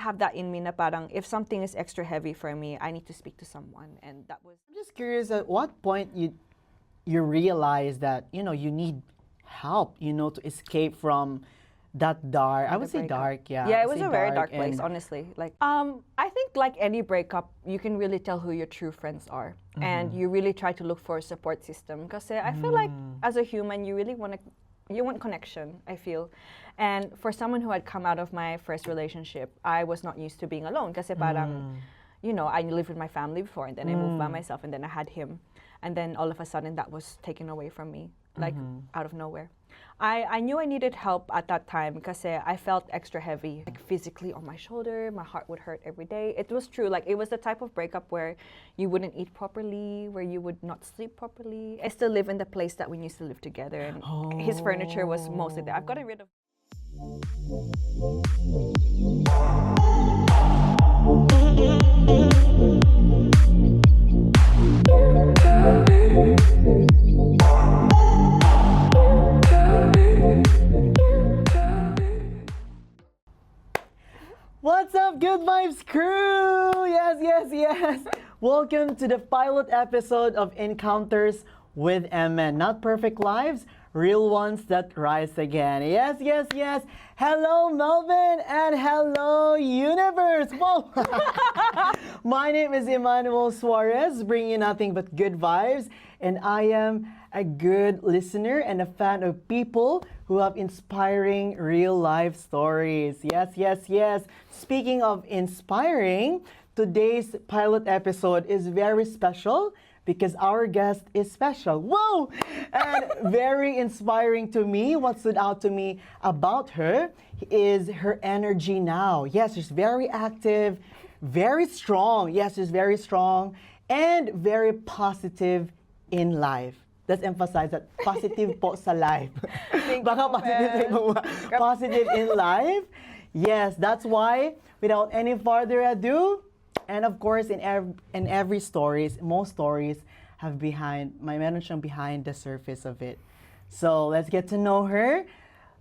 have that in me na parang if something is extra heavy for me, I need to speak to someone. And that was... I'm just curious, at what point you realize that, you know, you need help, you know, to escape from that dark, I would say dark, yeah. Yeah, it was say a very dark and- place, honestly. Like, I think like any breakup, you can really tell who your true friends are. And you really try to look for a support system. Because I feel like as a human, you really want connection, I feel. And for someone who had come out of my first relationship, I was not used to being alone. Kasi parang, you know, I lived with my family before, and then I moved by myself, and then I had him. And then all of a sudden, that was taken away from me, like out of nowhere. I knew I needed help at that time because I felt extra heavy, like physically on my shoulder. My heart would hurt every day. It was true. Like, it was the type of breakup where you wouldn't eat properly, where you would not sleep properly. I still live in the place that we used to live together, and his furniture was mostly there. I've gotten rid of... What's up, Good Vibes crew? Yes, yes, yes. Welcome to the pilot episode of Encounters with Emman. Not perfect lives, real ones that rise again. Yes, yes, yes. Hello, Melvin, and hello, universe. Whoa. My name is Emmanuel Suarez, bringing you nothing but good vibes, and I am a good listener and a fan of people who have inspiring real life stories. Yes, yes, yes. Speaking of inspiring, today's pilot episode is very special because our guest is special. Whoa! And very inspiring to me. What stood out to me about her is her energy now. Yes, she's very active, very strong. Yes, she's very strong and very positive in life. Let's emphasize that positive po sa life. Baka positive in life. Yes, that's why, without any further ado, and of course, in every stories, most stories have meron siyang behind the surface of it. So let's get to know her.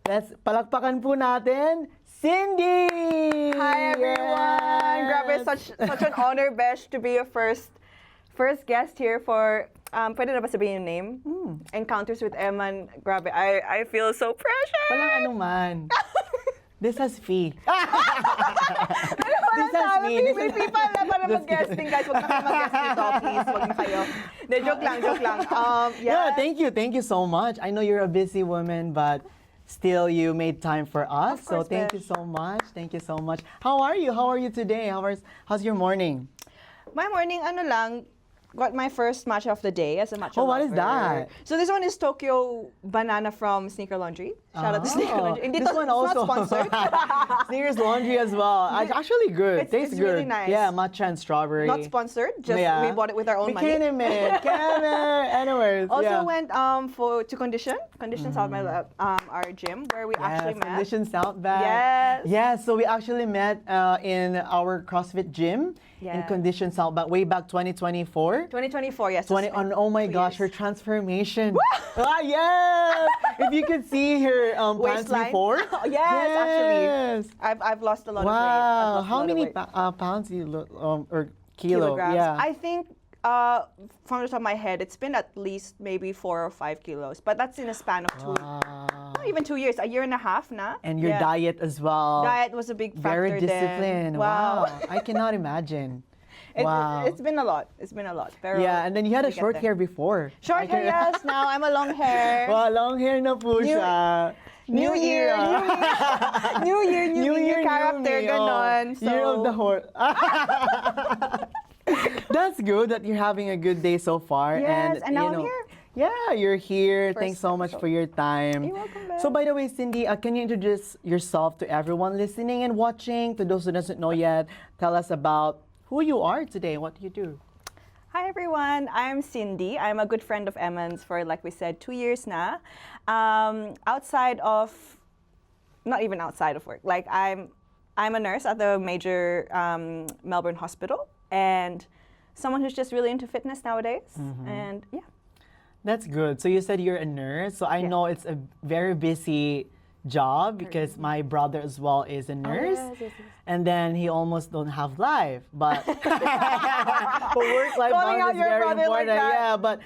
Let's palakpakan po natin, Cindy! Hi everyone! Yes. Grabe, such an honor, Besh, to be your first guest here for, pwede na ba sabihin yung name? Encounters with Emman. Grabe, I feel so precious! Walang anuman. This has fee. This has fee. May fee pala para mag-guesting, guys. Huwag na kayo mag-guest dito, please. Huwag na kayo. De, joke lang. Yeah, thank you so much. I know you're a busy woman, but still you made time for us. Of course, so thank you so much. Thank you so much. How are you? How are you today? How's your morning? My morning, got my first matcha of the day as a matcha Oh, what is lover. that? So this one is Tokyo Banana from Sneaker Laundry. Shout out to Sneaker Laundry. Hindi This to, one it's also. not sponsored. Sneakers Laundry as well. Actually good. Tastes it's good. really nice. Yeah, matcha and strawberry. Not sponsored, just Yeah. we bought it with our own money. Anyways. Also yeah. went to Condition South by our gym where we actually met. Condition South back. Yes. Yeah, so we actually met in our CrossFit gym in Yeah. Condition South back way back 2024. 2024, yes. Oh my gosh, her transformation. Yes! If you could see her pants Waistline. before. Yes, actually. I've lost a lot of weight. Wow. How many pounds you look or kilo? Kilograms. Yeah. I think from the top of my head, it's been at least maybe 4 or 5 kilos. But that's in a span of not even 2 years, a year and a half na. And your diet as well. Diet was a big factor. Very disciplined. Then. Wow. I cannot imagine. Wow. It's been a lot. Pero yeah, and then you had a short hair before. Short hair, yes. Now I'm a long hair. Wow, long hair na po siya. New year, new character, me. ganon. So, Year of the horse. That's good that you're having a good day so far. Yes, and now you know, I'm here. Yeah, you're here. First Thanks so much episode. for your time. You're welcome, babe. So by the way, Cindy, can you introduce yourself to everyone listening and watching? To those who doesn't know yet, tell us about who you are today. What do you do? Hi everyone, I'm Cindy. I'm a good friend of Emman's for, like we said, 2 years now. Outside of, not even outside of work, like I'm a nurse at the major Melbourne hospital and someone who's just really into fitness nowadays. And yeah. That's good. So you said you're a nurse. So I know it's a very busy job because my brother as well is a nurse. Yes. And then he almost don't have life, but work-life Calling out balance is your very brother like important. that. Yeah, but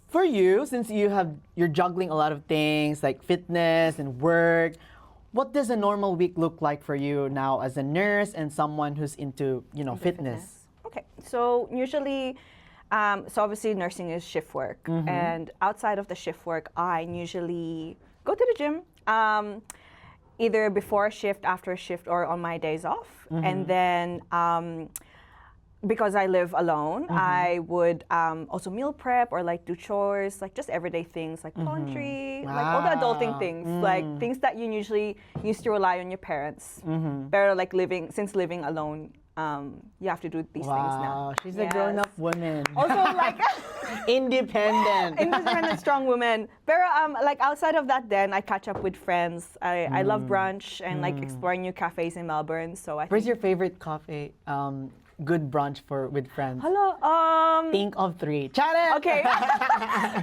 for you, since you're juggling a lot of things like fitness and work, what does a normal week look like for you now as a nurse and someone who's into fitness? Okay, so usually, so obviously nursing is shift work, and outside of the shift work, I usually go to the gym, either before a shift, after a shift, or on my days off, and then. Because I live alone, I would also meal prep or like do chores, like just everyday things like laundry, like all the adulting things, like things that you usually used to rely on your parents. But like since living alone, you have to do these things now. She's a grown-up woman. Also like independent, strong woman. But like outside of that, then I catch up with friends. I love brunch and like exploring new cafes in Melbourne. So where's your favorite cafe? Good brunch with friends. Hello. Think of 3. Challenge. Okay.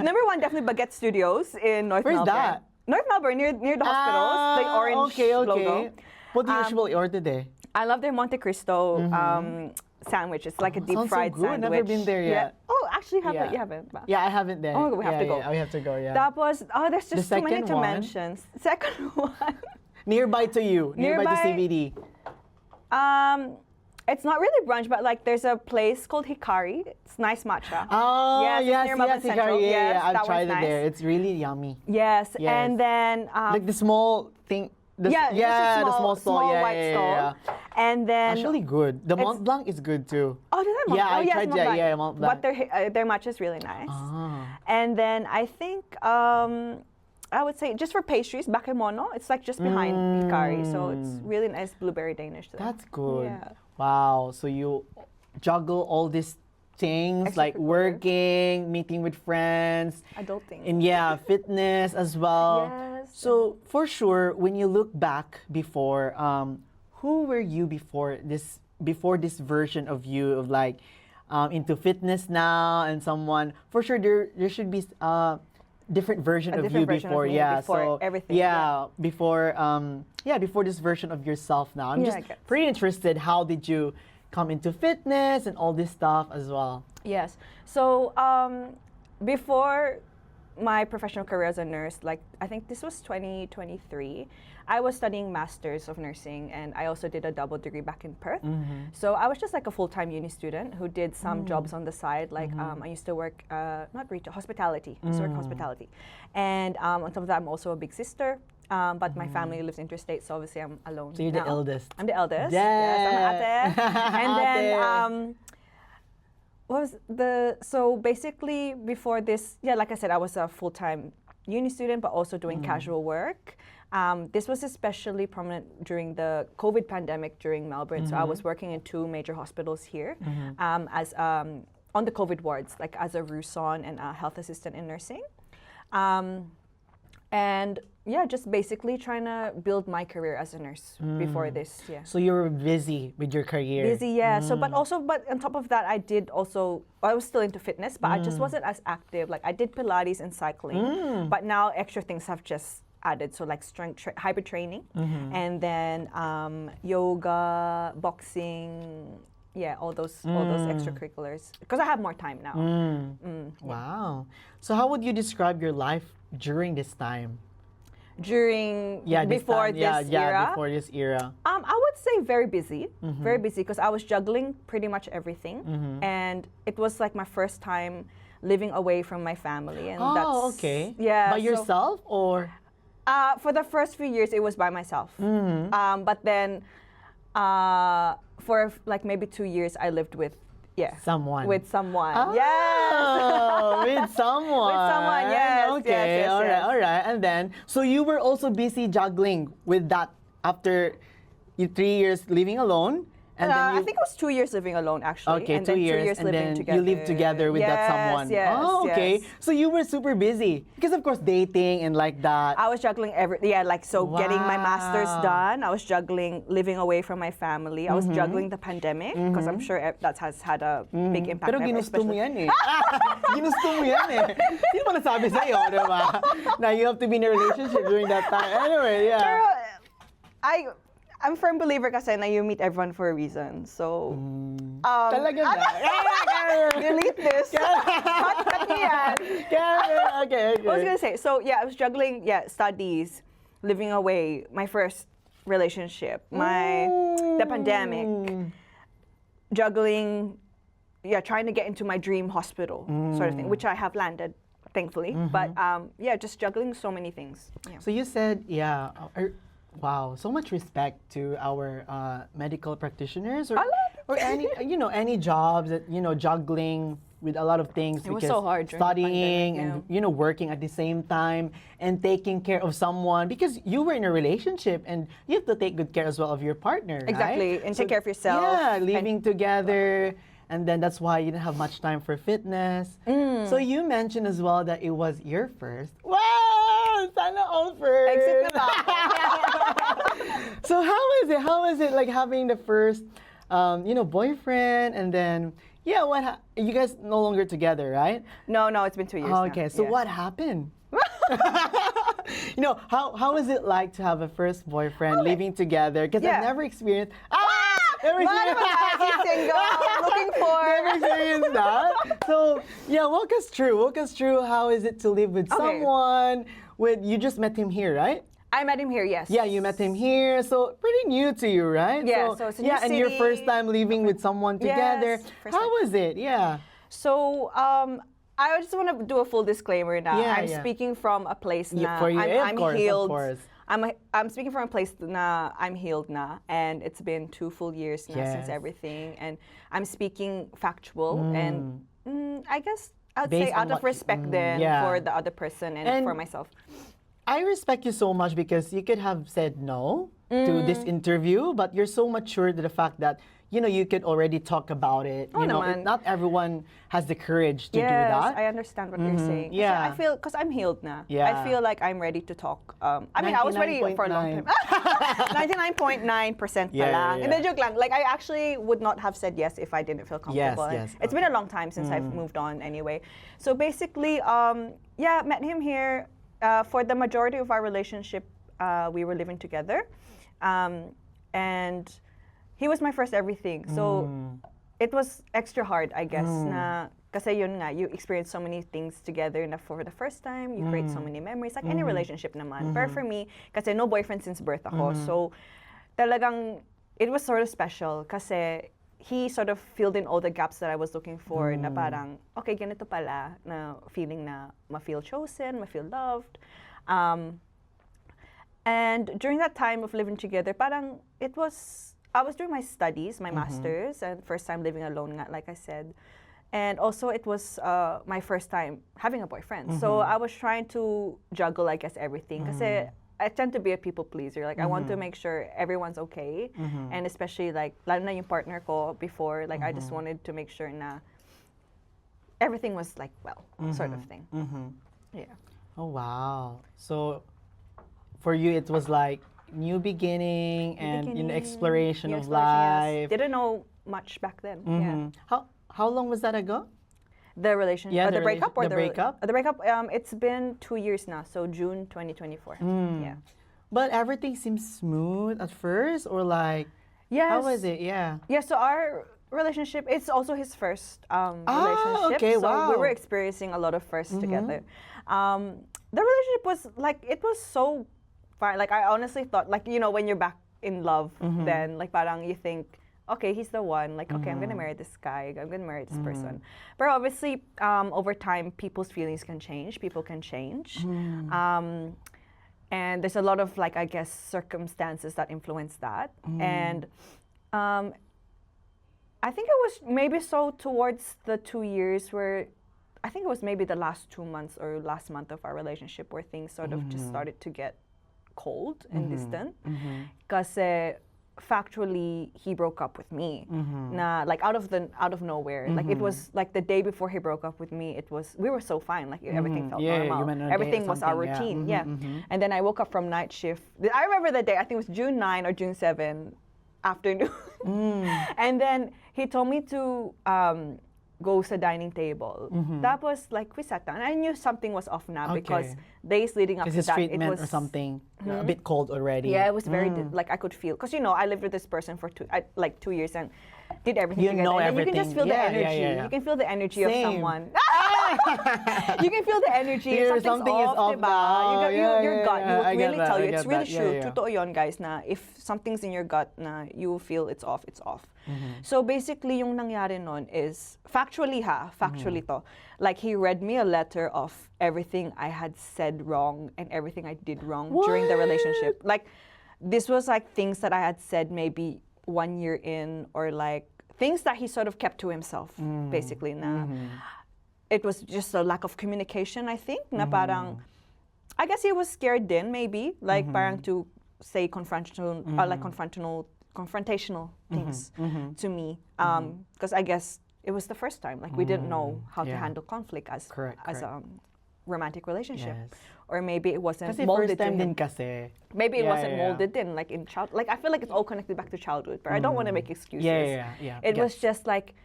Number 1, definitely Baguette Studios in North Melbourne. Where's that? North Melbourne, near the hospitals, the orange logo. What do you usually order there? I love their Monte Cristo sandwich. It's like a deep fried so good. sandwich. Never been there yet. Yeah. Oh, actually, you haven't. Ba? Yeah, I haven't there. Oh my God, we have to go. Yeah, we have to go. Yeah. That was there's just The too many second to one? mention. Second one. Nearby to you. Nearby to CBD. It's not really brunch, but like there's a place called Hikari. It's nice matcha. Oh, yes, near Melbourne Central. Hikari. Yeah, Yes, I've that tried one's it there. nice. It's really yummy. Yes, Yes. and then Like the small thing. just a the small stall. Yeah, white yeah, stall. yeah. And then Actually good. The Mont Blanc is good too. oh, did I Mont Yeah, Blanc? I yes, tried Mont that. Blanc. Yeah, Mont Blanc. But their matcha is really nice. Ah. And then I think I would say just for pastries, bakemono. It's like just behind Hikari, so it's really nice blueberry Danish there. That's good. Yeah. Wow. So you juggle all these things like Extracurricular. working, meeting with friends, Adulting. and fitness as well. Yes. So for sure, when you look back before, who were you before this version of you of like into fitness now and someone? For sure, there should be different version of you before. Before everything. Before before this version of yourself now. I'm Yeah, just I guess. pretty interested. How did you come into fitness and all this stuff as well? Yes. So before my professional career as a nurse, like I think this was 2023, I was studying Masters of Nursing, and I also did a double degree back in Perth. So I was just like a full-time uni student who did some jobs on the side. Like I used to work, not retail, hospitality. I used to work hospitality. And on top of that, I'm also a big sister. But my family lives interstate, so obviously I'm alone. So you're the eldest. I'm the eldest. Yeah. Yes, I'm ate. And then so basically before this, like I said, I was a full-time uni student, but also doing casual work. This was especially prominent during the COVID pandemic during Melbourne. So I was working in 2 major hospitals here as on the COVID wards, like as a RUSON and a health assistant in nursing. And just basically trying to build my career as a nurse before this. Yeah. So you were busy with your career. Busy, yeah. So, but on top of that, I was still into fitness, but I just wasn't as active. Like I did Pilates and cycling, but now extra things have just added. So like hybrid training, and then yoga, boxing. Yeah, all those extracurriculars. Because I have more time now. Wow. So how would you describe your life during this time? Before this era? I would say very busy. Very busy because I was juggling pretty much everything. And it was like my first time living away from my family. And okay. Yeah. By yourself or? For the first few years, it was by myself. But then for like maybe 2 years, I lived with someone. With someone. Oh, Yes. with someone. With someone, yes. Okay, yes. all right. And then, so you were also busy juggling with that after 3 years living alone, And then I think it was 2 years living alone, actually. Okay, and 2 then years, 2 years and living then together. you live together with that someone. Yes, Oh, okay. yes. So you were super busy because, of course, dating and like that. I was juggling getting my master's Wow. done. I was juggling living away from my family. I was juggling the pandemic because I'm sure that has had a big impact. Pero on me, ginusto mo especially- yan eh. Ginusto mo yan eh. Sino pa nasabi sa'yo, di ba? Na you have to be in a relationship during that time. Anyway, yeah. Pero I'm a firm believer kasi na you meet everyone for a reason. So, Talaga ba? delete this. Cut me yan. Okay. I was gonna say, so yeah, I was juggling, studies, living away, my first relationship, the pandemic, juggling, trying to get into my dream hospital, sort of thing, which I have landed, thankfully. But just juggling so many things. Yeah. So you said, wow, so much respect to our medical practitioners or any jobs that juggling with a lot of things. It was because so hard during the studying pandemic, and working at the same time and taking care of someone because you were in a relationship and you have to take good care as well of your partner. Exactly, right? and take care of yourself. Yeah, living together. And then that's why you didn't have much time for fitness. So you mentioned as well that it was your first. Wow! Sana all first. Exit na ba? So how is it like having the first boyfriend and then you guys no longer together, right? No, it's been 2 years now. Okay, so Yeah. what happened? How is it like to have a first boyfriend living together? Because I've never experienced. Never He's single, looking for. Never experienced that. So walk us through. How is it to live with someone? You just met him here, right? I met him here, yes. Yeah, you met him here, so pretty new to you, right? Yeah, so it's a new and your city. first time living with someone together. Yes, first How time. was it? Yeah. So, I just want to do a full disclaimer now. Yeah, I'm speaking from a place na for you, I'm of healed. course. I'm speaking from a place na I'm healed na, and it's been 2 full years now since Yes. everything, and I'm speaking factual, and I guess I'd Based say on out of what- respect then yeah. for the other person and for myself. I respect you so much because you could have said no to this interview, but you're so mature to the fact that you could already talk about it. naman. Not everyone has the courage to do Yes, that. I understand what you're saying. Yeah. Kasi I feel, because I'm healed na. Yeah. I feel like I'm ready to talk. I mean, I was ready for a long time. 99.9% Yeah, pala. yeah. Hindi, joke lang. Like, I actually would not have said yes if I didn't feel comfortable. Yes, It's been a long time since I've moved on anyway. So basically, met him here. For the majority of our relationship, we were living together. And he was my first everything. So it was extra hard, I guess, na kasi yun nga, you experience so many things together na for the first time, you create so many memories, like any relationship naman. But for me, kasi no boyfriend since birth ako, so talagang, it was sort of special kasi he sort of filled in all the gaps that I was looking for na parang, okay, ganito pala, na feeling na ma-feel chosen, ma-feel loved. And during that time of living together, parang I was doing my studies, my master's, and first time living alone, like I said. And also it was my first time having a boyfriend. So I was trying to juggle, I guess, everything. Kasi I tend to be a people pleaser. Like, I want to make sure everyone's okay. And especially, like, lalo na yung partner ko before, like, I just wanted to make sure na everything was, like, well, sort of thing. Yeah. Oh, wow. So for you, it was like new beginning and exploration of life. Yes. Didn't know much back then. Yeah. How long was that ago? The relationship, Yeah, the breakup, or the breakup? The breakup. It's been 2 years now, so June 2024. Yeah. But everything seems smooth at first, or like, Yes. how was it? Yeah. Yeah. So our relationship, it's also his first relationship. Okay, so we wow. were experiencing a lot of firsts together. The relationship was like, it was so fine. Like, I honestly thought, like, when you're back in love, then like parang you think, okay, he's the one. Like, okay, I'm gonna marry this guy. I'm gonna marry this person. But obviously, over time, people's feelings can change. People can change. And there's a lot of, like, I guess, circumstances that influence that. And I think it was maybe so towards the 2 years where, I think it was maybe the last 2 months or last month of our relationship where things sort of just started to get cold and distant. Because factually he broke up with me. Na like out of nowhere. Like it was like the day before he broke up with me. We were so fine. Like everything felt Yeah, normal. you went on a date or Everything was our something, yeah. routine. And then I woke up from night shift. I remember the day. I think it was June 9 or June 7 afternoon. And then he told me to go sa dining table. Tapos like we sat down. And I knew something was off now because days leading up to his that, treatment it was or something a bit cold already. Yeah, it was very like I could feel because I lived with this person for 2 years and did everything together. know and then everything. You can just feel the energy. Yeah. You can feel the energy of Same. someone. You can feel the energy. Here, If something is something's off diba? now. Your gut, I will get really that, tell I you. It's get really that. true. Yeah. Totoo yun, guys, na if something's in your gut na you will feel it's off, it's off. So basically, yung nangyari nun is, factually to, like he read me a letter of everything I had said wrong and everything I did wrong during the relationship. Like, this was like things that I had said maybe 1 year in, or like things that he sort of kept to himself, basically. Na it was just a lack of communication, I think. Na parang, I guess he was scared then, maybe, like parang to say confrontational things to me, because I guess it was the first time. Like we didn't know how to handle conflict as a romantic relationship. Yes. Or maybe it wasn't Kasi molded first time to him. din kasi. Maybe it wasn't molded in, like in child. Like I feel like it's all connected back to childhood, but I don't want to make excuses. Yeah. It was just like,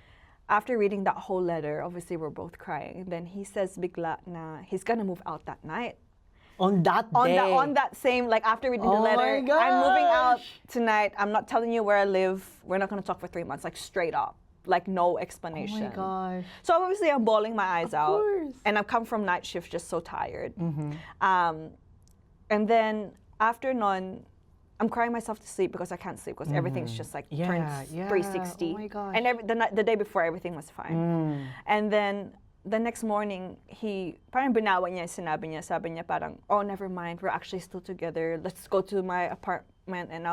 after reading that whole letter, obviously we're both crying. And then he says bigla na he's gonna move out that night. On that day. On that same, like after reading the letter, my I'm moving out gosh. tonight. I'm not telling you where I live. We're not gonna talk for 3 months, like straight up. Like no explanation. Oh my gosh. So obviously I'm bawling my eyes out. course. And I've come from night shift just so tired. And then after nun, I'm crying myself to sleep because I can't sleep because everything's just like turned 360. Oh my gosh. And the day before everything was fine. And then the next morning, parang binawa niya, sabi niya parang, oh, never mind, we're actually still together. Let's go to my apartment and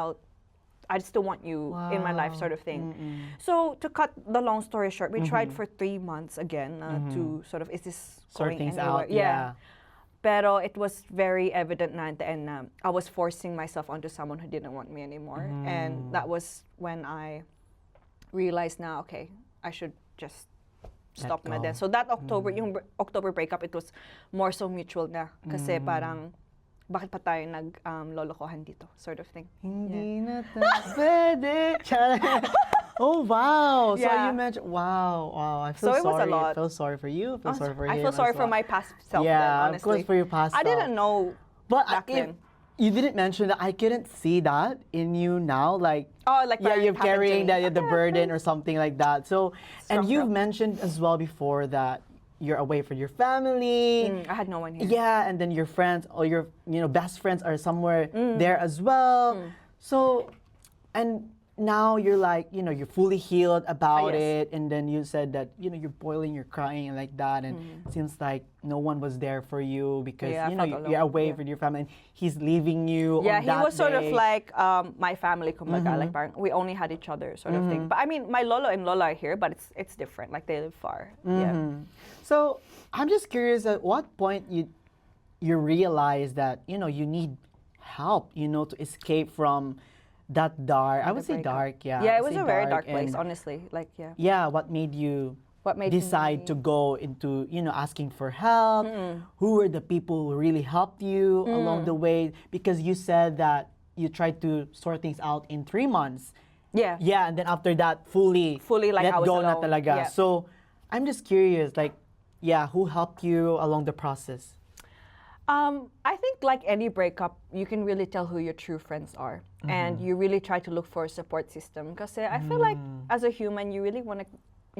I still want you in my life, sort of thing. So to cut the long story short, we tried for 3 months again to sort of, is this Sort going things anywhere? out, yeah. Pero it was very evident na at the end na I was forcing myself onto someone who didn't want me anymore. And that was when I realized now, okay, I should just stop na din. So that October, yung October breakup, it was more so mutual na. Kasi parang, bakit pa tayo nag-lolokohan dito? Sort of thing. Hindi na tayo pwede. Oh, wow. So Yeah. you mentioned, wow. I feel So it was sorry. a lot. I feel sorry for you. I feel sorry for him. I feel sorry as for well. my past self Yeah, then, of honestly. course, for your past I self. didn't know But back then. you didn't mention that I couldn't see that in you now. Like, Oh, like yeah, parang you're it happened to carrying me. the burden or something like that. So, and Strong you've girl. mentioned as well before that you're away from your family. I had no one here. Yeah, and then your friends or your best friends are somewhere there as well. So, and now you're like you're fully healed about yes. it, and then you said that you're boiling, you're crying and like that, and seems like no one was there for you because Yeah, I felt alone. you're away Yeah. from your family, and he's leaving you. Yeah, on he that was sort of day. like my family, kumbaga. Like parang we only had each other, sort of thing. But I mean, my lolo and lola are here, but it's different. Like they live far. Yeah. So I'm just curious, at what point you realize that you need help, to escape from that dark. I would say dark, yeah. Yeah, I it would was say a very dark place, and honestly. Like yeah. yeah, what made you decide me- to go into asking for help? Who were the people who really helped you along the way? Because you said that you tried to sort things out in 3 months. Yeah. Yeah, and then after that, fully like let I was go na alone. talaga. Yeah. So I'm just curious, like, yeah, who helped you along the process? I think like any breakup, you can really tell who your true friends are, and you really try to look for a support system. Because I feel like as a human, you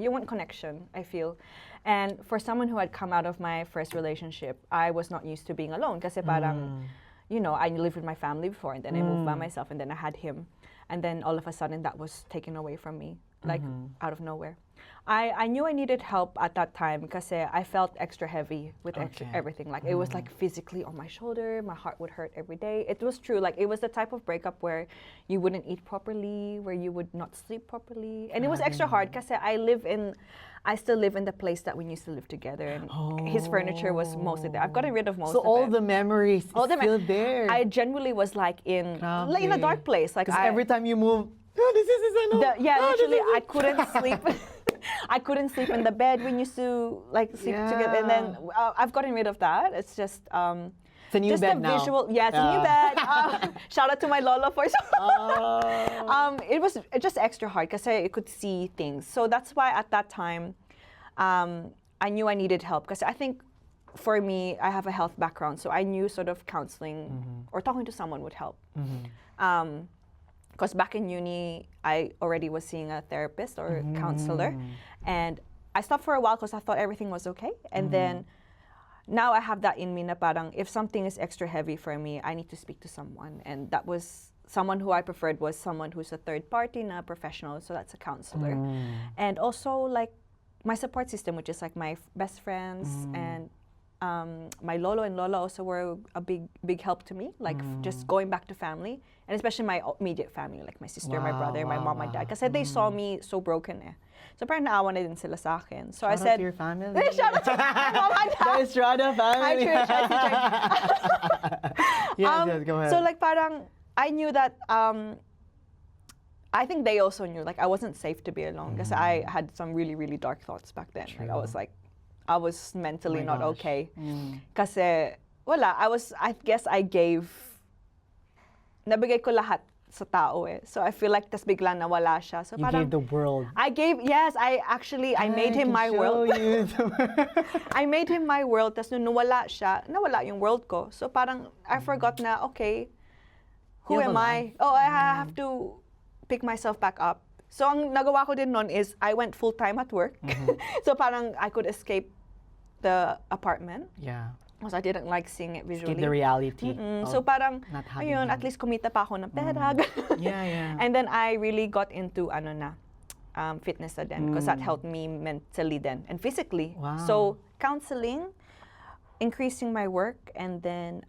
want connection. I feel, and for someone who had come out of my first relationship, I was not used to being alone. Because parang, I lived with my family before, and then I moved by myself, and then I had him, and then all of a sudden that was taken away from me. like out of nowhere. I knew I needed help at that time because I felt extra heavy with everything. Like it was like physically on my shoulder, my heart would hurt every day. It was true. Like it was the type of breakup where you wouldn't eat properly, where you would not sleep properly, and it was extra hard because I still live in the place that we used to live together, and his furniture was mostly there. I've gotten rid of most of it. So all the memories are still there. I genuinely was like in a dark place. Like every time you move, literally, I couldn't sleep. I couldn't sleep in the bed. We used to like sleep together, and then I've gotten rid of that. It's just it's a new just bed a now. visual. Yeah, it's a new bed. Shout out to my Lolo for it was just extra hard because I could see things. So that's why at that time, I knew I needed help because I think for me, I have a health background, so I knew sort of counseling or talking to someone would help. Because back in uni, I already was seeing a therapist or counselor, and I stopped for a while because I thought everything was okay. And then now I have that in me na parang if something is extra heavy for me, I need to speak to someone. And that was someone who I preferred was someone who's a third party, na professional, so that's a counselor. And also like my support system, which is like my best friends and my lolo and lola also were a big help to me, like just going back to family, and especially my immediate family, like my sister, my brother, my mom, my dad, kasi they saw me so broken So parang naawa na din sila sa akin. So I said, shout out to your family. Shout out to my mom and dad. The Estrada family. Yes, go ahead. So like parang, I knew that, I think they also knew, like I wasn't safe to be alone because I had some really, really dark thoughts back then. Like I was mentally not okay. Kasi, I guess I nabigay ko lahat sa tao So I feel like tas bigla nawala siya. So you gave the world. I made him my world. I made him my world. Tas nung nawala siya, nawala yung world ko. So parang I forgot na, okay, who am I? Oh, I have to pick myself back up. So ang nagawa ko din nun is I went full-time at work. So parang I could escape the apartment. Yeah. Because I didn't like seeing it visually. Escape the reality. So parang, ayun, at least kumita pa ako ng pera. Yeah. And then I really got into fitness then because that helped me mentally then and physically. Wow. So counseling, increasing my work, and then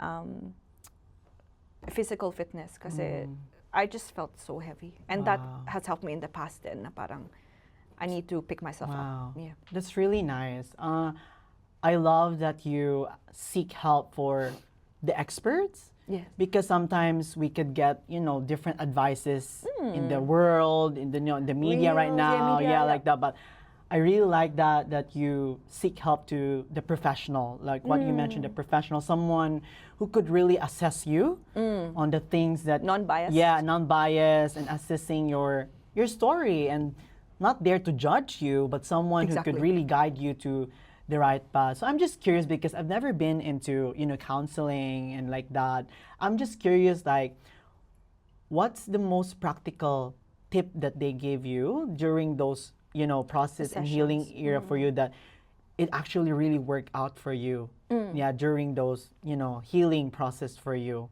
physical fitness because I just felt so heavy. And that has helped me in the past then na parang I need to pick myself up. Yeah. That's really nice. I love that you seek help for the experts. Yes. Because sometimes we could get, different advices in the world, in the media right now. Like that. But I really like that you seek help to the professional, like what you mentioned, the professional, someone who could really assess you on the things that non-biased. Yeah, non-biased and assessing your story and not there to judge you, but someone who could really guide you to the right path. So I'm just curious because I've never been into, counseling and like that. I'm just curious, like, what's the most practical tip that they gave you during those, process and healing era for you that it actually really worked out for you? Yeah, during those, healing process for you.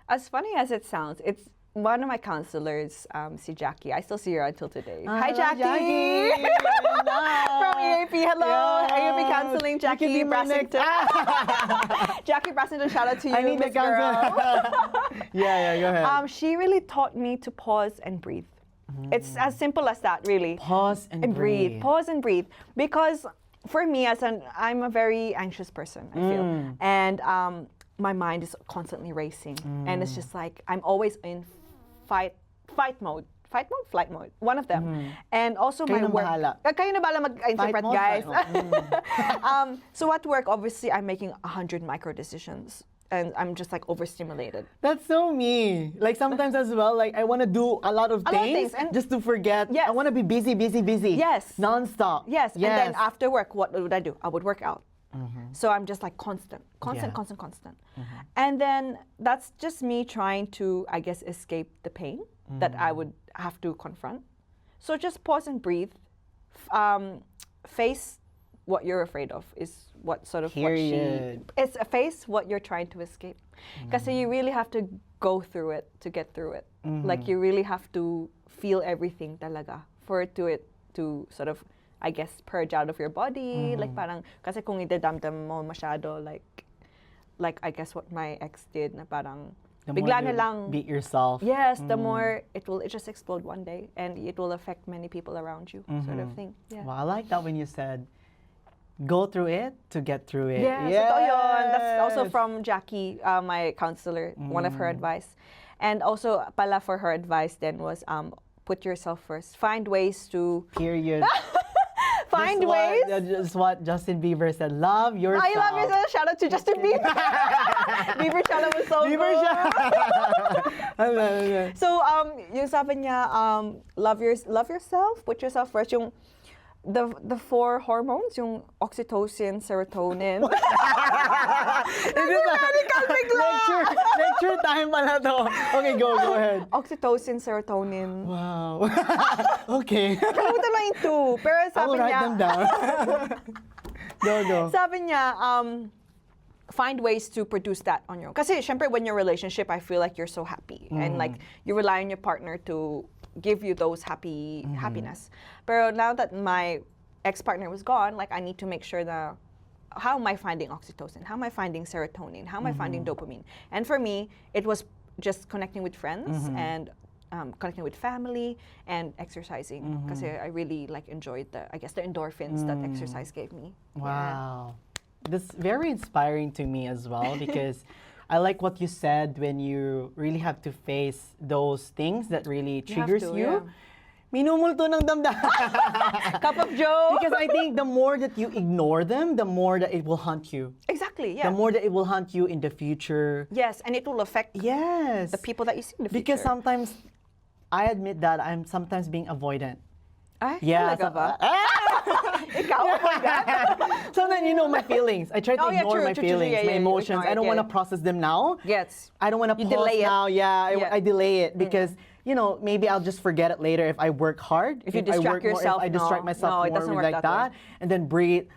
As funny as it sounds, it's one of my counselors, si Jackie. I still see her until today. Hi, Jackie! From EAP, hello! Yeah. EAP Counseling, Jackie Brassington. Jackie Brassington, shout out to you, I need Miss the Girl. Yeah, go ahead. She really taught me to pause and breathe. It's as simple as that, really. Pause and breathe. Pause and breathe. Because for me, I'm a very anxious person, I feel. And my mind is constantly racing. And it's just like, I'm always in flight mode, flight mode, one of them. And also Kayo my work. bahala. Kayo na bahala mag-interpret, guys. So at work, obviously, I'm making 100 micro decisions. And I'm just like overstimulated. That's so me. Like sometimes as well, like I want to do a lot of things and just to forget. Yes. I want to be busy. Yes. Non-stop. Yes. And then after work, what would I do? I would work out. So I'm just like constant. And then that's just me trying to, I guess, escape the pain that I would have to confront. So just pause and breathe. Face what you're afraid of is what sort of it's a face what you're trying to escape. Because you really have to go through it to get through it. Like you really have to feel everything talaga for it to sort of, I guess, purge out of your body. Like parang, kasi kung idadamdam mo masyado, like I guess what my ex did, na parang, The bigla more na you lang. beat yourself. Yes, the more it just explode one day, and it will affect many people around you, sort of thing. Yeah. Well, I like that when you said, go through it to get through it. Yes, totoo yun. That's also from Jackie, my counselor, one of her advice. And also, pala for her advice then was, put yourself first. Find ways to... Period. Find ways. Just what Justin Bieber said. Love yourself. I love yourself. Shout out to Justin Bieber. Bieber Chala was so Bieber good. So, yung sabi niya, love yourself. Put yourself first. Yung the 4 hormones, yung oxytocin, serotonin. Lecture time pala to. Okay, go ahead. Oxytocin, serotonin. Wow. Okay. Kalimutan lang yung 2. Pero I sabi will write niya, them down. Go. sabi niya, find ways to produce that on your own. Kasi syempre when you're in a relationship, I feel like you're so happy. And like, you rely on your partner to give you those happiness. Pero now that my ex-partner was gone, like I need to make sure that how am I finding oxytocin? How am I finding serotonin? How am I finding dopamine? And for me, it was just connecting with friends and connecting with family and exercising. Because I really like enjoyed the endorphins that exercise gave me. Wow. That's very inspiring to me as well because I like what you said when you really have to face those things that really triggers you. Minumulto ng damdamin. Cup of joe. Because I think the more that you ignore them, the more that it will haunt you. Exactly, yeah. The more that it will haunt you in the future. Yes, and it will affect the people that you see in the future. Because sometimes, I admit that I'm sometimes being avoidant. Ay, Yeah. talaga ba? Ikaw? Sometimes you know my feelings. I try to ignore my feelings, Yeah, my you emotions. ignore I don't it, want to process them now. Yes. I don't want to You pause delay it. now. Yeah. I delay it because you know maybe I'll just forget it later if I work hard. If you I distract work more, yourself, if I distract myself no, it more doesn't with work like that way. and then breathe.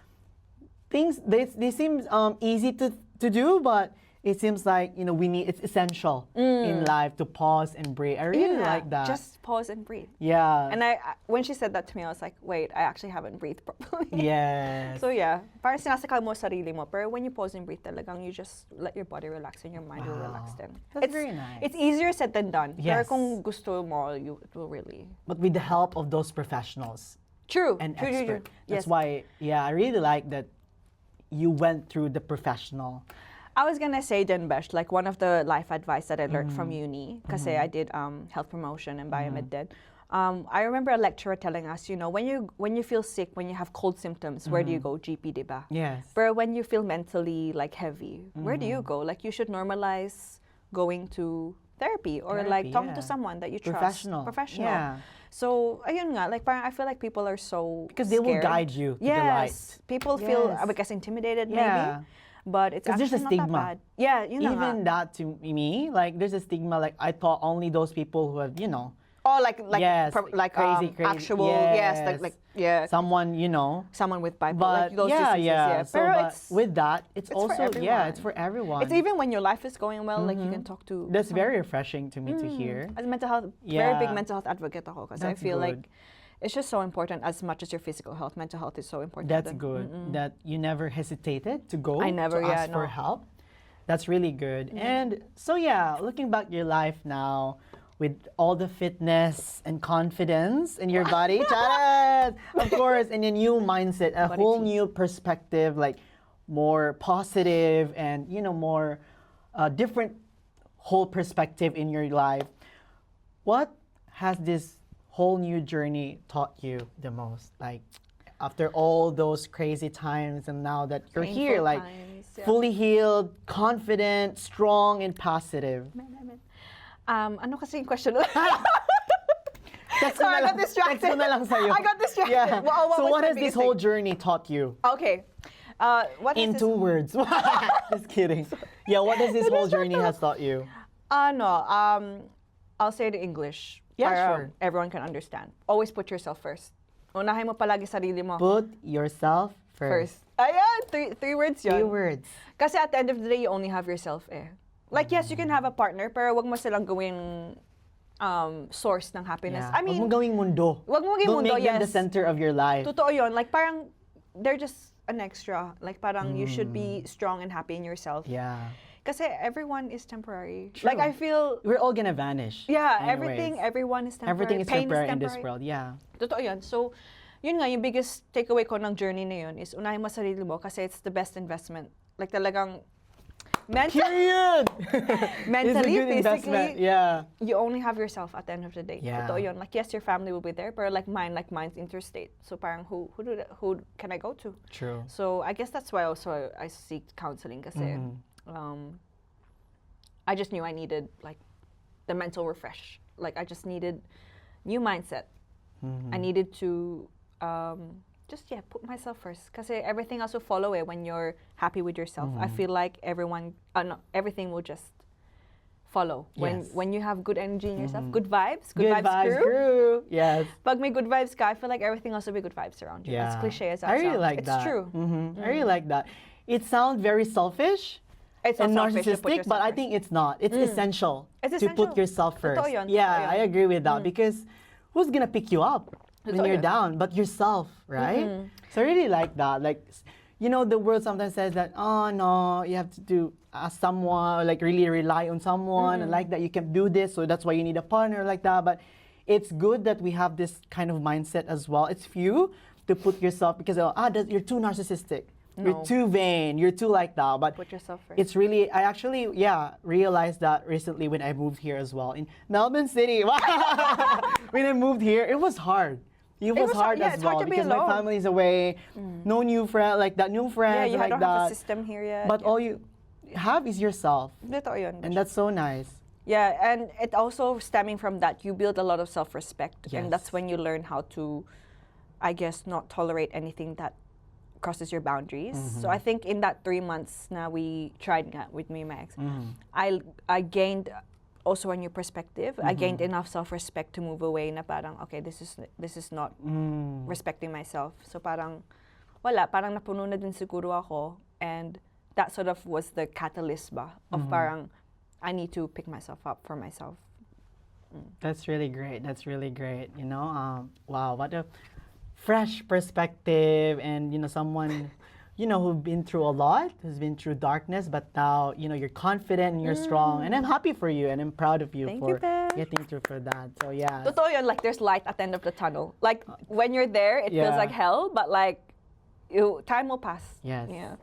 Things they seem easy to do, but it seems like it's essential in life to pause and breathe. I really like that. Just pause and breathe. Yeah. And when she said that to me, I was like, wait, I actually haven't breathed properly. Yes. So yeah, parang sinasakal mo sarili mo. Pero when you pause and breathe talagang, you just let your body relax and your mind will relax then. That's very nice. It's easier said than done. Yes. Pero kung gusto mo, it will really. But with the help of those professionals True. and True. experts. Yes. That's why, I really like that you went through the professional. I was gonna say then, Besh, like one of the life advice that I learned from uni, because I did health promotion and biomed then. I remember a lecturer telling us, when you feel sick, when you have cold symptoms, where do you go? GP, diba? Yes. But when you feel mentally like heavy, where do you go? Like you should normalize going to therapy or like talking to someone that you trust. Professional. Yeah. So ayun nga, like parang I feel like people are so Because they will scared. guide you to the light. Yes. People feel, I guess, intimidated maybe. But it's actually there's a not stigma. that bad. Yeah, Even that to me, like there's a stigma. Like I thought only those people who have, Oh, like yes, like crazy. actual someone someone with bipolar, But like those diseases. So, Pero but with that, it's for also everyone. it's for everyone. It's even when your life is going well, like you can talk to. That's very refreshing to me to hear. As a mental health, very big mental health advocate ako because I That's feel good. like it's just so important as much as your physical health. Mental health is so important. That's good. That you never hesitated to go I never, to ask yeah, for no. help. That's really good. And so looking back your life now with all the fitness and confidence in your body, charas, of course, and a new mindset, a Body whole tea. new perspective, like more positive and more different whole perspective in your life. What has this whole new journey taught you the most? Like after all those crazy times and now that you're Painful here, like times, yeah. fully healed, confident, strong, and positive. Ano kasi yung question? Text Sorry, mo na I got lang- distracted. Text mo na lang sa'yo. I got distracted. Yeah. Well, So was what my has this biggest whole thing? journey taught you? Okay. What In has 2 this- words. Just kidding. Yeah, what does this whole journey has taught you? I'll say it in English. Yeah, para sure. everyone can understand. Always put yourself first. Unahin mo palagi sarili mo. Put yourself first. Ayan, three words yun. 3 words. Kasi at the end of the day, you only have yourself eh. Like, yes, you can have a partner, pero wag mo silang gawin source ng happiness. Yeah. I mean, wag mong gawing mundo. wag mo maging Don't mundo, make them the yes. center of your life. Totoo yun. Like, parang, they're just an extra. Like, parang, you should be strong and happy in yourself. Yeah. Kasi everyone is temporary. True. Like, I feel, We're all gonna vanish. yeah, anyways. everyone is temporary. Everything is Pain temporary in this world. Yeah. Totoo yun. So, yun nga, yung biggest takeaway ko ng journey na yun is unahin mo sarili mo kasi it's the best investment. Like, talagang, Period! mentally, it's a good investment. physically, Yeah. you only have yourself at the end of the day. Yeah. Totoo yun. Like, yes, your family will be there, but like mine's interstate. So, parang, who can I go to? True. So, I guess that's why also I seek counseling kasi, I just knew I needed, like, the mental refresh. Like, I just needed new mindset. I needed to just put myself first. Kasi everything else will follow it when you're happy with yourself. I feel like everything will just follow. Yes. When you have good energy in yourself, good vibes crew. Yes. Pag may good vibes ka, I feel like everything else will be good vibes around you. Yeah. As cliche as that I really sounds. like it's that. true. I really like that. It sounds very selfish. It's and not selfish to put narcissistic, yourself but I first. think it's not. It's essential It's to put essential. yourself first. Totoo yun, Yeah, totoo yun. I agree with that because who's gonna pick you up when Totoo you're yun. down? But yourself, right? So I really like that. Like, you know, the world sometimes says that, oh no, you have to do someone, like really rely on someone, and like that you can do this, so that's why you need a partner like that. But it's good that we have this kind of mindset as well. It's few to put yourself because you're too narcissistic. You're No. too vain. You're too like that. But Put yourself first. it's really, I actually, realized that recently when I moved here as well in Melbourne City. When I moved here, it was hard. It was hard yeah, as it's well hard to be because my alone. family's away. No new friend like that. New friends you like don't that. have a system here yet. But all you have is yourself, Totoo yun. and that's so nice. Yeah, and it also stemming from that, you build a lot of self-respect, Yes. and that's when you learn how to, I guess, not tolerate anything that crosses your boundaries. So I think in that 3 months now we tried nga with me and my ex, I gained also a new perspective. I gained enough self-respect to move away na parang, okay, this is not respecting myself. So parang parang napuno na din siguro ako, and that sort of was the catalyst ba of parang I need to pick myself up for myself. That's really great. That's really great. You know, wow, what a fresh perspective, and you know, someone, you know, who've been through a lot, who's been through darkness, but now, you know, you're confident and you're strong, and I'm happy for you, and I'm proud of you Thank for you, Beth. getting through for that. So yeah. Totoo yun, like there's light at the end of the tunnel. Like when you're there, it feels Yeah. like hell, but like time will pass. Yes. Yeah.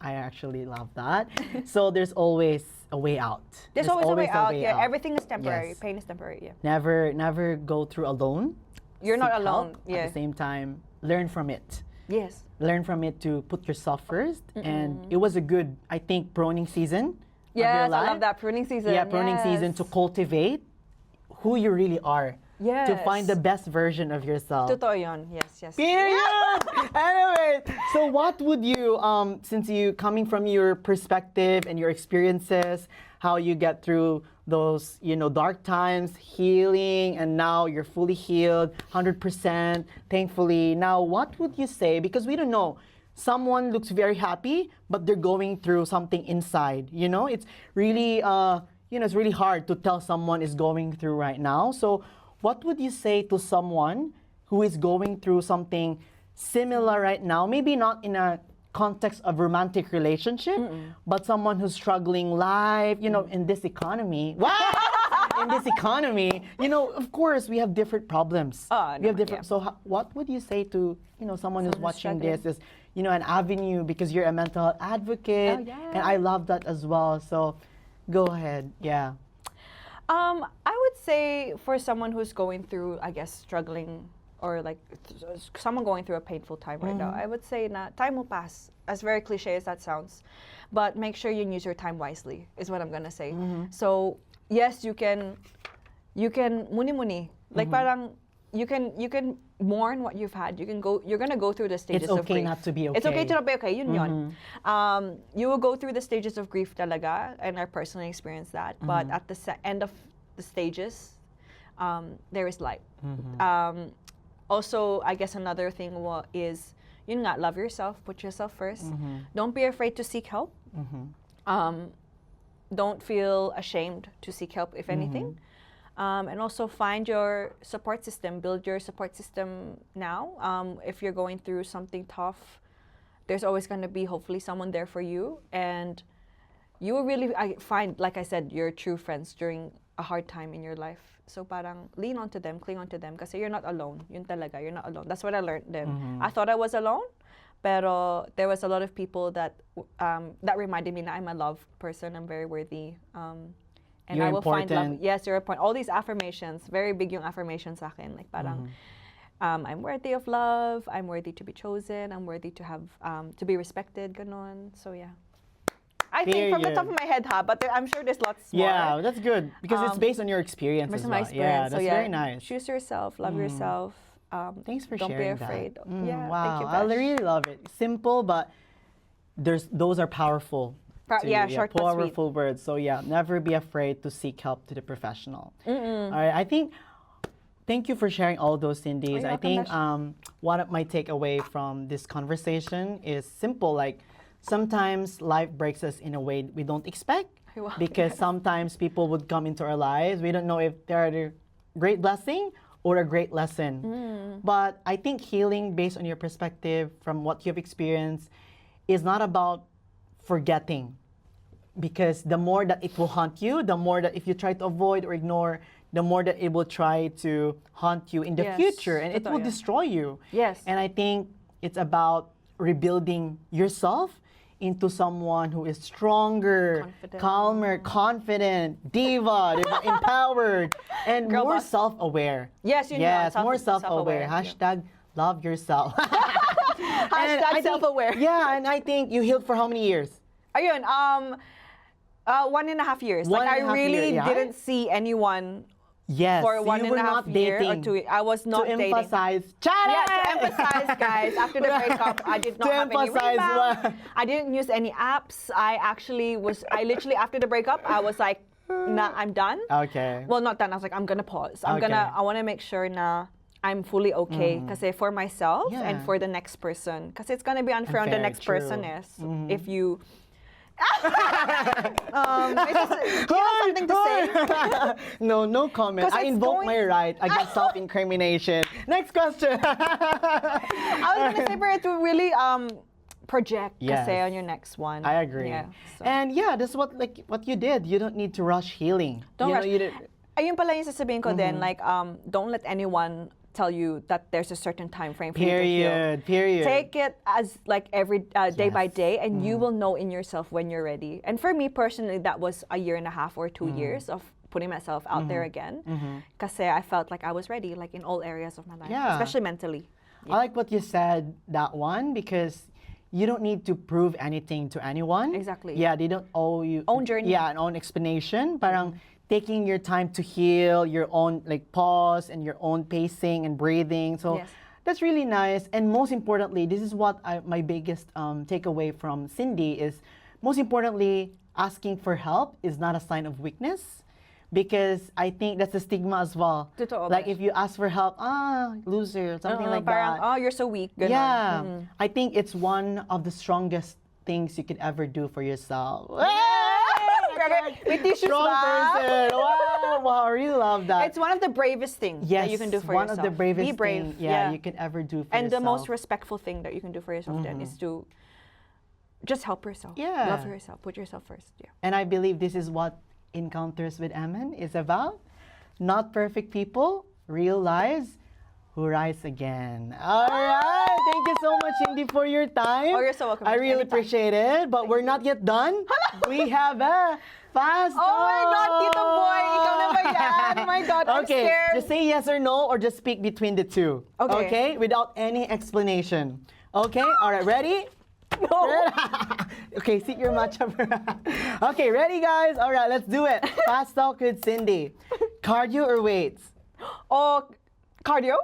I actually love that. So there's always a way out. There's always a way out. way Yeah, everything is temporary. Yes. Pain is temporary. Yeah. Never go through alone. You're not Seek alone. help. Yeah. At the same time, learn from it. Yes. Learn from it to put yourself first. And it was a good, I think, pruning season. of your Yes, I life. love that pruning season. Yeah, pruning season to cultivate who you really are. To find the best version of yourself. Totoo yun. Yes. Period. Anyway, so what would you, since you coming from your perspective and your experiences, how you get through those, you know, dark times, healing, and now you're fully healed, 100%, thankfully. Now, what would you say? Because we don't know. Someone looks very happy, but they're going through something inside. You know, it's really, it's really hard to tell someone is going through right now. So, what would you say to someone who is going through something similar right now? Maybe not in a context of romantic relationship, but someone who's struggling life, you know, in this economy. In this economy, you know, of course, we have different problems. We have different. So, what would you say to, you know, someone who's watching this? Is, you know, an avenue because you're a mental health advocate, and I love that as well. So, go ahead. Yeah. I would say for someone who's going through, I guess, struggling or like someone going through a painful time right now, I would say na time will pass. As very cliche as that sounds, but make sure you use your time wisely is what I'm gonna say. So yes, you can muni, like parang you can mourn what you've had. You're gonna go through the stages It's of okay grief. not to be okay. It's okay to not be okay. Yun yun. You will go through the stages of grief talaga, and I personally experienced that. But at the end of the stages, there is light. Also, I guess another thing is, yun nga, love yourself, put yourself first. Don't be afraid to seek help. Don't feel ashamed to seek help, if anything. And also find your support system, build your support system now. If you're going through something tough, there's always going to be hopefully someone there for you. And you will really find, like I said, your true friends during a hard time in your life. So parang lean onto them, cling onto them, kasi you're not alone. Yun talaga, you're not alone. That's what I learned then. I thought I was alone, pero there was a lot of people that that reminded me that I'm a loved person, I'm very worthy. And you're I will important. find love. Yes, you're important. All these affirmations, very big yung affirmations sa akin. Like parang, I'm worthy of love, I'm worthy to be chosen, I'm worthy to have, to be respected, ganon. So yeah. I think from the top of my head, but I'm sure there's lots more. Yeah, that's good because it's based on your experience Based as on my well. experience. Yeah, that's very nice. Choose yourself, love yourself. Thanks for don't sharing be afraid. that. Yeah, wow, thank you, I Besh. really love it. Simple, but those are powerful. Yeah, short but sweet. Powerful words. So yeah, never be afraid to seek help to the professional. All right, I think. Thank you for sharing all those, Cindy's. I think one of my takeaway from this conversation is simple. Like sometimes life breaks us in a way we don't expect, because sometimes people would come into our lives. We don't know if they're a great blessing or a great lesson. But I think healing based on your perspective from what you've experienced is not about forgetting, because the more that it will haunt you, the more that if you try to avoid or ignore, the more that it will try to haunt you in the future, and it will destroy you. Yes. And I think it's about rebuilding yourself into someone who is stronger, calmer, confident, diva, empowered, and more self-aware. Yes, more self-aware. Hashtag love yourself. Hashtag self-aware. Yeah, and I think you healed for how many years? Ayun, 1.5 years. Like I really didn't see anyone. Yes, for so 1.5 years or 2 years. I was not dating. Emphasize. Yeah, to emphasize, guys. After the breakup, I did not have any rebound. I didn't use any apps. I literally, after the breakup, I was like, nah, I'm done. Okay. Well, not done. I was like, I'm gonna pause. I want to make sure na I'm fully okay. Kasi for myself and for the next person. Kasi it's gonna be unfair on the next person if you... do you have something to say? No comment. I invoke my right against self-incrimination. Next question. I was gonna say for it to really project kasi on your next one. I agree. Yeah, so. And yeah, that's what you did. You don't need to rush healing. Don't rush. Ayun pala yung sasabihin ko din, like don't let anyone tell you that there's a certain time frame for you to heal. Period. Take it as like every day by day, and you will know in yourself when you're ready. And for me personally, that was 1.5 or 2 years of putting myself out there again. Kasi I felt like I was ready, like in all areas of my life, especially mentally. I like what you said, that one, because you don't need to prove anything to anyone. Exactly. Yeah, they don't owe you own journey. Yeah, an own explanation. Parang taking your time to heal, your own like pause and your own pacing and breathing. So that's really nice. And most importantly, this is what my biggest takeaway from Cindy is, most importantly, asking for help is not a sign of weakness, because I think that's a stigma as well. Like if you ask for help, loser, something like parang, that. Oh, you're so weak. Ganun. Yeah, I think it's one of the strongest things you could ever do for yourself. With tissues Strong person. Wow, I really love that. It's one of the bravest things that you can do for yourself. One of the bravest Be brave. things you can ever do for yourself. And the most respectful thing that you can do for yourself then is to just help yourself. Yeah. Love yourself. Put yourself first. Yeah. And I believe this is what Encounters with Emman is about. Not perfect people, real lives who rise again. All right. Thank you so much, Cindy, for your time. Oh, you're so welcome. I really appreciate it. But we're not yet done. We have a fast talk. Oh my God, Tito Boy. Ikaw na ba yan? Oh my God, I'm scared. Just say yes or no, or just speak between the two. Okay? Without any explanation. Okay? All right, ready? No. Okay, sit your matcha. Okay, ready, guys? All right, let's do it. Fast talk with Cindy. Cardio or weights? Oh, cardio?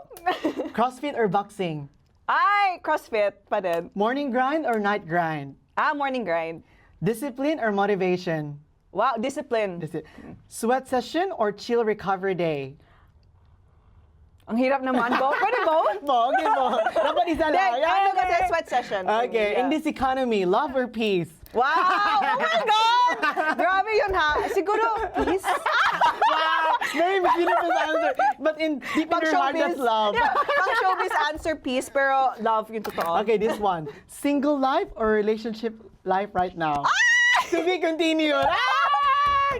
CrossFit or boxing? Ay, CrossFit pa din. Morning grind or night grind? Morning grind. Discipline or motivation? Wow, discipline. Sweat session or chill recovery day? Ang hirap naman. Pwede both? Okay, both. Dapat isa lang. Ano kasi sweat session. Okay, in this economy, love or peace? Wow! Oh my God! Grabe yun ha. Siguro, peace? Wow! Very Filipino answer. But deep in your heart, that's love. Yeah, pang showbiz answer piece, pero love yung totoo. Okay, this one. Single life or relationship life right now? To be continued.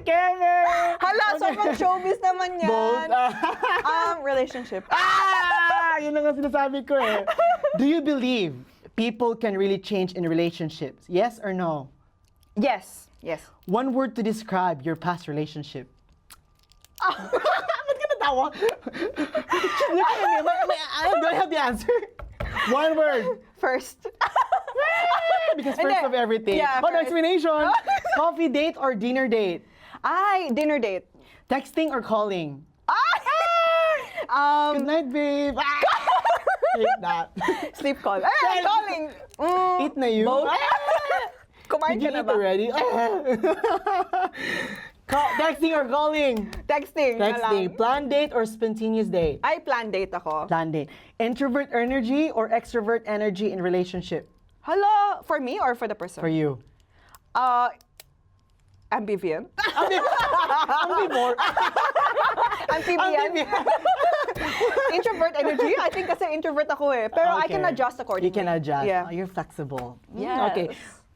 Kevin! Hala, so pang showbiz naman yan. Both. Relationship. Yun lang ang sinasabi ko eh. Do you believe people can really change in relationships? Yes or no? Yes. Yes. One word to describe your past relationship. Ba't ka natawa? Look at me. Do I have the answer? One word. First. Because first of everything. Yeah, No first. explanation. Coffee date or dinner date? Dinner date. Texting or calling? Um, Good night, babe. Hate that. Sleep call. Calling. Eat na you. Both. Kumain Did ka you na eat ba? already? Texting or calling? Texting. na Texting. lang. Plan date or spontaneous date? Ay, plan date ako. Plan date. Introvert energy or extrovert energy in relationship? Hello, for me or for the person? For you. Ambivalent. Ambivore. Amphibian. Introvert energy? I think kasi introvert ako eh. Pero I can Okay. adjust accordingly. You can adjust. Yeah. Oh, you're flexible. Yes. Okay.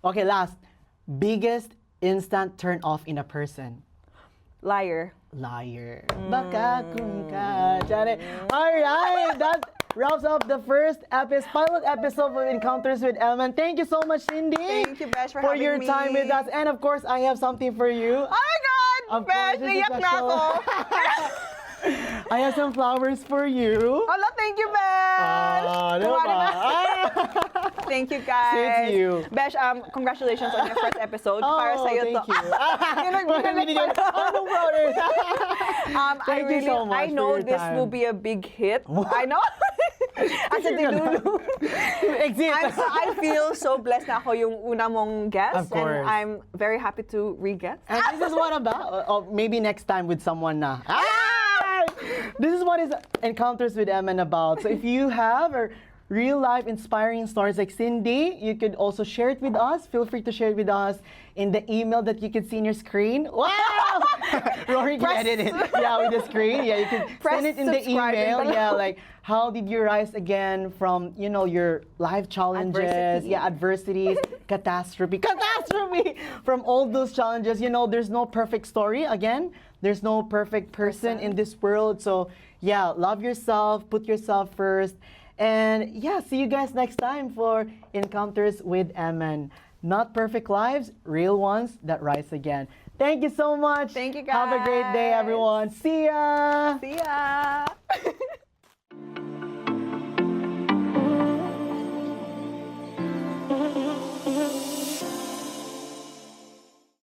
Okay, last. Biggest instant turn off in a person? Liar. Liar. Baka kung ka. Alright, that wraps up the first pilot episode of Encounters with Emman. Thank you so much, Cindy. Thank you, Besh, for for having your me. time with us. And of course, I have something for you. Oh my God! Of course, Besh, this is iyak na special. ako. I have some flowers for you. Hala, thank you, Besh! Diba? Kumari na. Thank you, guys. Same to you. Besh, congratulations on your first episode. Para sa'yo thank to. you. No problem. Thank you so much I know for your this time. will be a big hit. I know. As a Dilulu. Exit. I feel so blessed na ako yung una mong guest. Of course. And I'm very happy to re-guest. And this is what about, maybe next time with someone na. This is what is Encounters with Emman about. So if you have a real life inspiring stories like Cindy, you could also share it with us. Feel free to share it with us in the email that you can see on your screen. Wow! Rory can edit it. Yeah, with the screen. Yeah, you can Press send it in the subscribe email. and Yeah, like how did you rise again from, your life challenges, Adversity. adversities, catastrophe, from all those challenges. There's no perfect story. Again, there's no perfect person in this world. So yeah, love yourself, put yourself first. And yeah, see you guys next time for Encounters with Emman. Not perfect lives, real ones that rise again. Thank you so much. Thank you, Have a great day, guys. everyone. See ya. See ya!